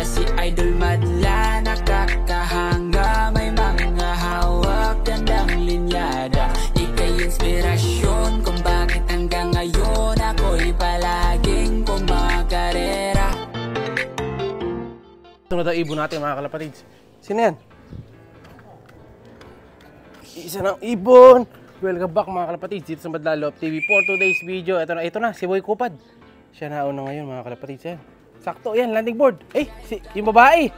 si Idol Madla, nakakahanga, may mga hawak, gandang linyada. Ika'y inspirasyon kung bakit hanggang ngayon ako'y palaging kumakarera. Ito na daw ibon natin mga kalapatids. Sino yan? Isa ng ibon. Welcome back mga kalapatids dito sa Madla Love TV for today's video. Ito na si Boy Kupad. Siya na una ngayon mga kalapatids. Yan. Sakto yan, landing board. Yung babae.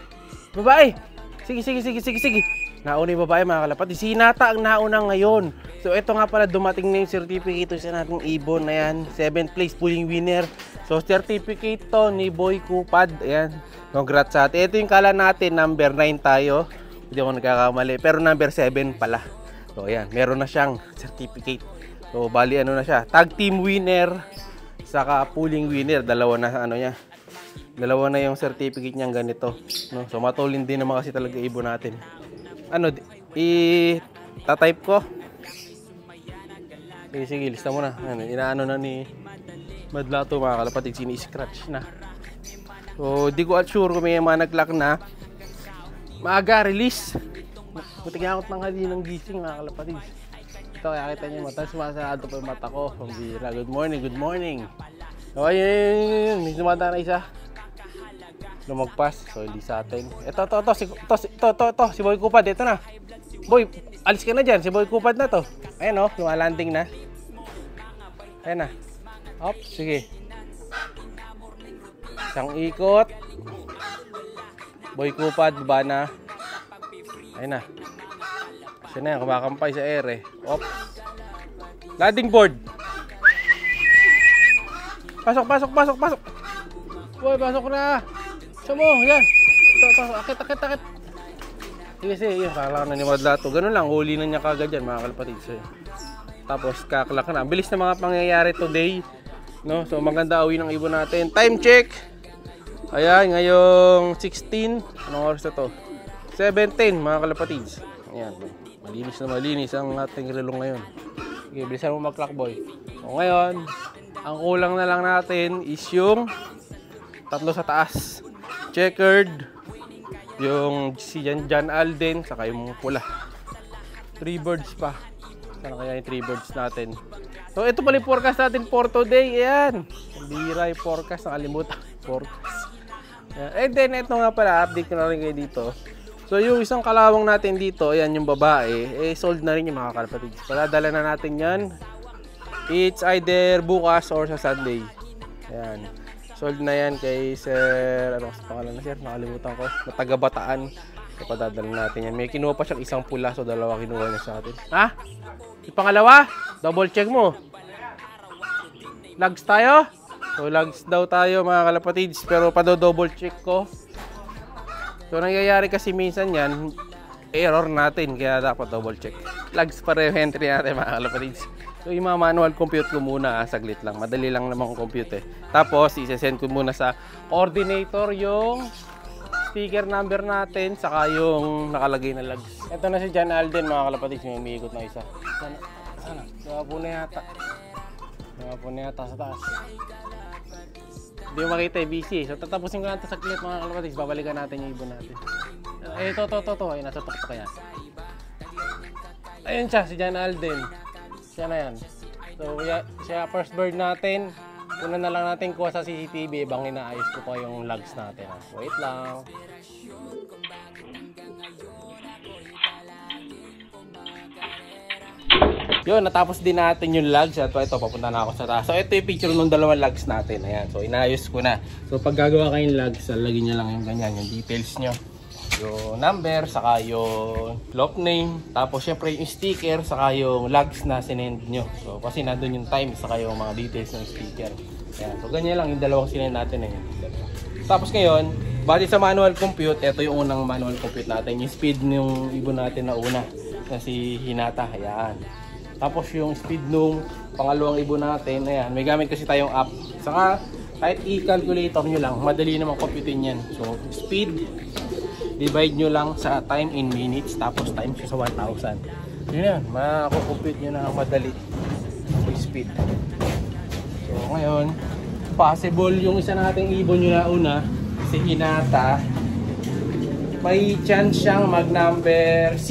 Sige. Nauna yung babae mga kalapatids. Si Hinata ang nauna ngayon. So ito nga pala, dumating na yung certificate sa nating ibon na yan. 7th place pulling winner. So certificate to ni Boy Kupad. Ayan. Congrats sa atin. Ito yung kala natin, number 9 tayo. Hindi ako nagkakamali. Pero number 7 pala. So ayan, meron na siyang certificate. So bali ano na siya, tag team winner saka pulling winner, dalawa na yung certificate niyang ganito, no? So matulin din naman kasi talaga ibon natin. Tatype ko. Sige, lista mo na. Inaano na ni Madla to mga kalapatids, sini-scratch na. So di ko sure kung may mga nag-lock na. Maaga release. Buti nga akot ng hali ng gising mga kalapatids. Ito kaya kita niyo mata, sumasarado pa yung mata ko. Pambira. Good morning. So ayun, may sumata na isa. Lumagpas, so hindi sa atin. Ito, si Boy Kupad, ito na. Boy, alis ka na dyan, si Boy Kupad na to. Ayan o, lumalanding na. Ayan na. Hop, sige. Isang ikot. Boy Kupad, baba na. Ayun na. Siya na yan, kumakampay sa ere. Op. Landing board. Pasok. Boy, pasok na. Sama mo, yan. Ito, akit. Sige, yun, kakalak na ni Madla to. Ganun lang, huli na niya kagad yan, mga kalapatids. Tapos, kakalak na. Bilis na mga pangyayari today. No? So, maganda awi ng ibon natin. Time check. Ayan, ngayong 16. Anong oras na to? 17 mga kalapatids. Ayan. Malinis ang ating relo ngayon. Okay, bilisan mo mag-clock boy. So ngayon, ang kulang na lang natin is yung tatlo sa taas. Checkered, yung si John Alden, saka yung pula. 3 birds pa. Sana kaya yung 3 birds natin. So ito pala yung forecast natin for today. Ayan. Bira yung forecast. Nakalimutan forecast. And then ito nga pala, update ko na rin kayo dito. So yung isang kalawang natin dito, ayan yung babae, sold na rin yung mga kalapatids. Paladala na natin yan. It's either bukas or sa Sunday. Ayan. Sold na yan kay Sir, ano kasi pangalan na Sir? Nakalimutan ko. Taga Bataan. So padadala natin yan. May kinuha pa siyang isang pula, so dalawa kinuha niya sa atin. Ha? Yung pangalawa? Double check mo. Lags tayo? So lags daw tayo mga kalapatids, pero double check ko. So nangyayari kasi minsan yan, error natin, kaya dapat double check. Lags pa rin entry natin mga kalapatids. So yung mga manual compute ko muna, saglit lang. Madali lang naman compute Tapos isesend ko muna sa coordinator yung sticker number natin, saka yung nakalagay na lags. Ito na si John Alden mga kalapatids, yung umiikot na isa. Sana. Nakapuna yata sa taas. Hindi mo makita yung busy. So tatapusin ko lang ito sa clip mga kalapatids. Babalikan natin yung ibon natin. Ito. Ay, nasa tuktok yan. Ayun siya, si John Alden. Siya na yan. So siya first bird natin. Una na lang natin kuha sa CCTV. Bang inaayos ko pa yung logs natin. Wait lang. Yun, natapos din natin yung logs. At ito, papunta na ako sa taas. So, ito yung picture ng dalawang logs natin. Ayan. So, inayos ko na. So, pag gagawa kayong logs, lagyan nyo lang yung ganyan, yung details nyo. Yung number, saka yung lock name. Tapos, syempre, yung sticker, saka yung logs na sinend nyo. So, kasi nandun yung time, saka yung mga details ng sticker. Ayan. So, ganyan lang yung dalawang sinend natin. Tapos, ngayon, bali sa manual compute, ito yung unang manual compute natin. Yung speed ng ibon natin na una, na si Hinata. Ayan. Tapos yung speed nung pangalawang ibon natin, ayan, may gamit kasi tayong app. Saka kahit i-calculator nyo lang, madali naman computein yan. So speed, divide nyo lang sa time in minutes, tapos times sa 1,000. Yun yan, makakompute nyo na madali yung speed. So ngayon, possible yung isa nating ibon nyo na una, si Hinata, may chance siyang mag number 6.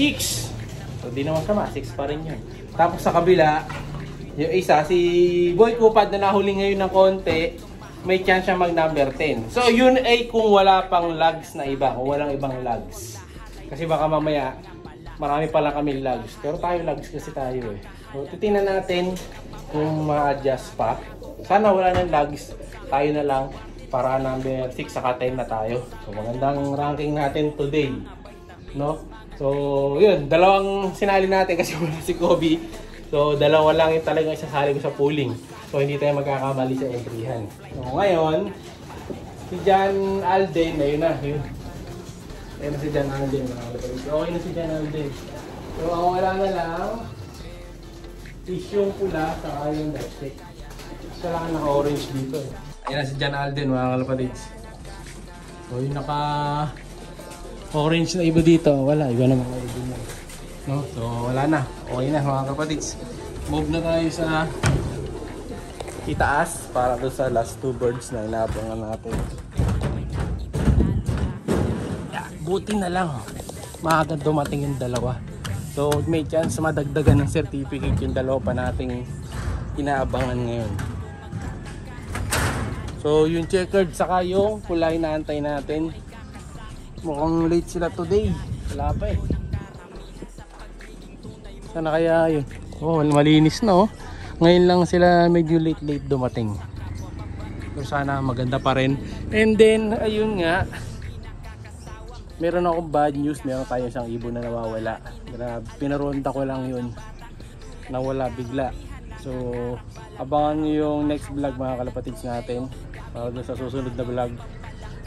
So di naman sama, 6 pa rin yun. Tapos sa kabila, yung isa, si Boy Kupad na nahuli ngayon ng konti, may chance siyang mag number 10. So yun ay kung wala pang lags na iba, kung walang ibang lags. Kasi baka mamaya, marami pala kami lags. Pero tayo lags kasi tayo eh. So titingnan natin kung ma-adjust pa. Sana wala nang lags, tayo na lang. Para number 6 saka 10 na tayo. So magandang ranking natin today, no? So yun, dalawang sinali natin kasi wala si Kobe. So dalawa lang yung talagang isasali ko sa pooling. So hindi tayo magkakamali sa entryhan. So ngayon, si John Alden, ayun na, yun. Ayun na si John Alden. Okay na si John Alden. So ang wala na lang is yung pula saka yung lipstick. Isa lang naka-orange dito eh. Ayan na si John Alden, mga kalapatids. So yung naka-orange na iba dito, wala. Iba naman kayo din yan. No? So wala na. Okay na mga kalapatids. Move na tayo sa itaas para doon sa last 2 birds na inaabangan natin. Yeah, buti na lang. Maaga dumating yung dalawa. So may chance madagdagan ng certificate yung dalawa pa nating inaabangan ngayon. So yung checkered saka yung kulay na antay natin, mukhang late sila today. Wala pa eh. Sana kaya yun? Oh, malinis na oh. Ngayon lang sila medyo late dumating. So sana maganda pa rin. And then ayun nga, meron akong bad news. Meron tayo isang ibon na nawawala. Pinaronda ko lang yun, nawala bigla. So abangan nyo yung next vlog mga kalapatids natin. Para sa susunod na vlog,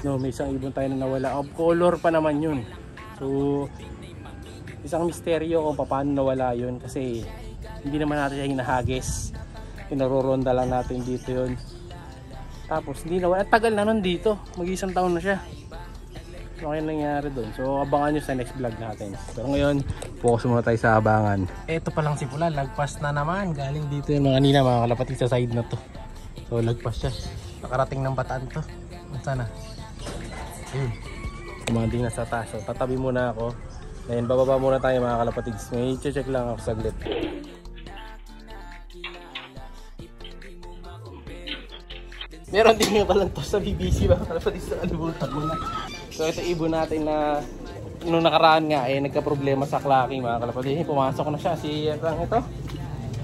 no, may isang ibon tayo na nawala. Of color pa naman yun. So isang misteryo kung paano nawala yun. Kasi hindi naman natin siya hinahagis. Pinaroronda lang natin dito yun. Tapos hindi nawala. Tagal na nun dito. Mag-isang taon na siya. So ano nangyari doon? So abangan nyo sa next vlog natin. Pero ngayon, focus muna tayo sa abangan. Eto pa lang si Pula. Lagpas na naman. Galing dito yung mga kanina, mga kalapatids sa side na to. So lagpas siya. Nakarating ng Bataan to. Sana. Ayun. Kumanding na sa taas. So tatabi muna ako. Then bababa muna tayo mga kalapatids. May check lang ako saglit. Meron din nga palang to sa BBC mga kalapatids. Nakalimutan mo na. So ito ibon natin na nung nakaraan nga eh nagka-problema sa clacking mga kalapatids. Pumasok na siya. Si ano ito?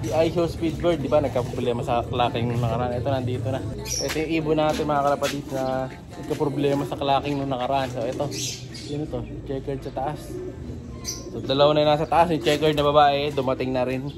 Si ISO Speedbird, di ba? Nagka-problema sa clacking nung nakaraan. Ito nandito na. Ito yung ibon natin mga kalapatids na nagka-problema sa clacking nung nakaraan. So ito, yun ito, checkered sa taas. So dalawa na yung nasa taas, yung checkered na babae, dumating na rin.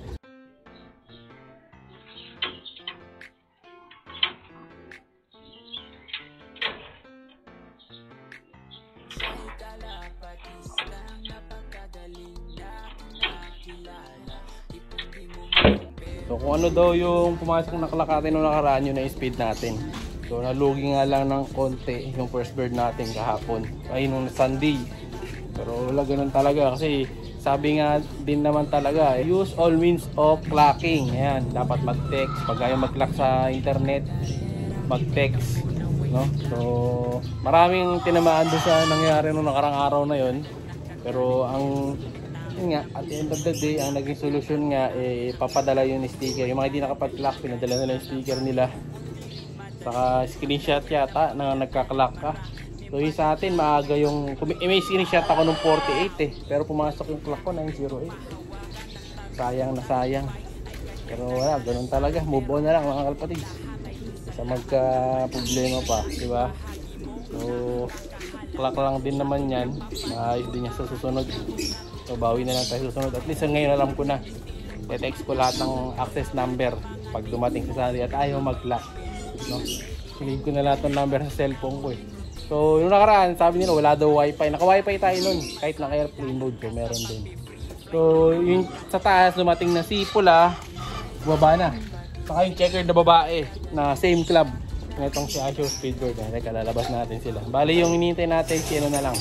So kung ano daw yung pumasok na kalakatin nung nakaraan, yun na yung speed natin. So nalugi nga lang ng konti yung first bird natin kahapon. Ay nung Sunday. Pero wala ganun talaga kasi sabi nga din naman talaga, use all means of clacking. Ayan, dapat mag-text. Pag ayaw mag-clack sa internet, mag-text. No? So maraming tinamaan doon sa nangyari nung nakarang araw na yun. Pero ang yun nga, at the end of the day, ang naging solusyon nga eh, papadala yung sticker. Yung mga hindi nakapag-clock, pinadala nila yung sticker nila. Saka screenshot yata na nagka-clock ka. So yung sa atin, maaga yung may screenshot ako nung 48 eh. Pero pumasok yung clock ko, 908. Sayang na sayang. Pero wala, ganun talaga. Move on na lang mga kalapatids. Sa magka-problema pa, di ba? So, clock lang din naman yan. Maayos din niya sa susunod. So bawi na lang tayo susunod. At least ngayon alam ko na. I-text ko lahat ng access number pag dumating sa sali at ayaw mag-lock. No? Sinave ko na lahat ng number sa cellphone ko eh. So yung nakaraan sabi nila wala daw wifi. Naka-wifi tayo nun. Kahit naka-airplane mode ko meron din. So yung sa taas dumating na si Pula. Baba na. Saka yung checker na babae na same club. Itong si Asho Speedbird. Teka, lalabas natin sila. Bali yung hinihintay natin si ano na lang.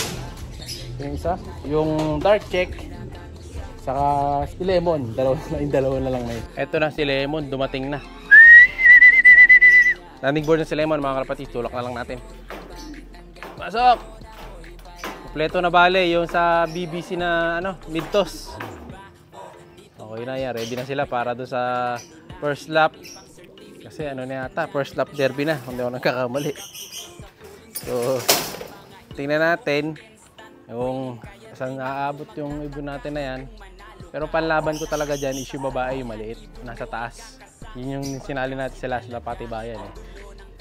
Yung isa, yung dark check saka si Lemon, dalawa na lang na yun. Eto na si Lemon, dumating na. Landing board na si Lemon mga kalapatids, tulak na lang natin. Pasok! Kompleto na bale yung sa BBC na mid-toss. Okay na yan, ready na sila para doon sa first lap. Kasi na yata, first lap derby na, hindi ako nagkakamali. So, tingnan natin yung saan aabot yung ibon natin na yan. Pero panlaban ko talaga dyan is yung babae, yung maliit, nasa taas. Yun yung sinali natin sa last lap, pati bayan eh.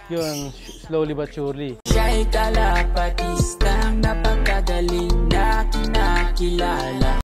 Yun, slowly but surely. Siya'y kalapatistang napakagaling na kinakilala.